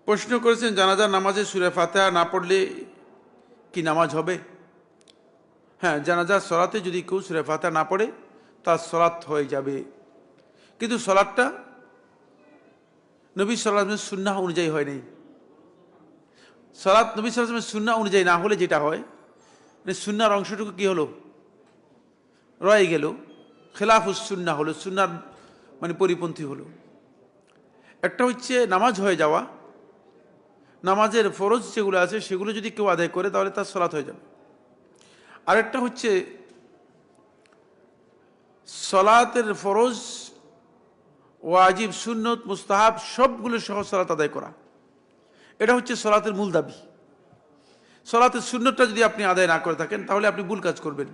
প্রশ্ন করেছেন জানাজার নামাজে সূরা ফাতিহা না পড়লে কি নামাজ হবে? হ্যাঁ, জানাজার সলাতে যদি কেউ সূরা ফাতিহা না পড়ে তার সলাত হয়ে যাবে, কিন্তু সলাতটা নবী সাল্লাল্লাহু আলাইহি ওয়াসাল্লামের সুন্নাহ অনুযায়ী হয় নাই। সলাত নবী সাল্লাল্লাহু আলাইহি ওয়াসাল্লামের সুন্নাহ অনুযায়ী না হলে যেটা হয়, মানে সুন্নাহর অংশটুকু কি হলো, রয়ে গেল, খেলাফুস সুন্নাহ হলো, সুন্নাহর মানে পরিপন্থী হলো। একটা হচ্ছে নামাজ হয়ে যাওয়া, নামাজের ফরজ যেগুলো আছে সেগুলো যদি কেউ আদায় করে তাহলে তার সলাত হয়ে যাবে। আরেকটা হচ্ছে সলাতের ফরজ, ওয়াজিব, সুন্নত, মুস্তাহাব সবগুলো সহ সলাত আদায় করা, এটা হচ্ছে সলাতের মূল দাবি। সলাতের সুন্নতটা যদি আপনি আদায় না করে থাকেন তাহলে আপনি ভুল কাজ করবেন।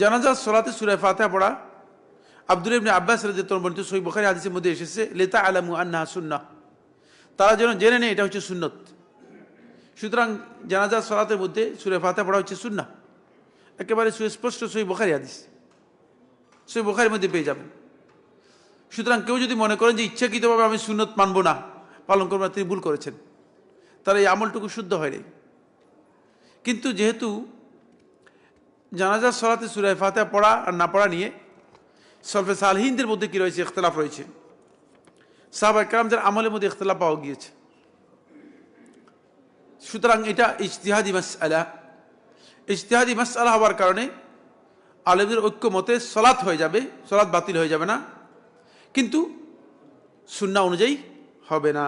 জানাজার সলাতে সূরা ফাতিহা পড়া আব্দুল্লাহ ইবনে আব্বাস রাদিয়াল্লাহু আনহু বর্ণিত সহিহ বুখারী হাদিসের মধ্যে এসেছে, লিতা আলামু আন্নাহা সুন্নাহ, তারা যেন জেনে নেয় এটা হচ্ছে সুন্নত। সুতরাং জানাজার সলাতের মধ্যে সূরা ফাতিহা পড়া হচ্ছে সুন্নাহ, একেবারে সুস্পষ্ট সহিহ বুখারী হাদিস, সহিহ বুখারীর মধ্যে পেয়ে যাবেন। সুতরাং কেউ যদি মনে করেন যে ইচ্ছাকৃতভাবে আমি সুন্নত মানব না, পালন করবো না, তিনি ভুল করেছেন, তার এই আমলটুকু শুদ্ধ হয়নি। কিন্তু যেহেতু জানাজার সলাতে সূরা ফাতিহা পড়া আর না পড়া নিয়ে সলফে সালহিনদের মধ্যে কি রয়েছে, ইখতিলাফ রয়েছে, সাহাবায়ে কেরামদের আমলের মধ্যে ইখতিলাফ পাওয়া গিয়েছে। সুতরাং এটা ইজতিহাদি মাসআলা, ইজতিহাদি মাসআলা হওয়ার কারণে আলেমদের ঐক্যমতে সলাত হয়ে যাবে, সলাত বাতিল হয়ে যাবে না, কিন্তু সুন্নাহ অনুযায়ী হবে না।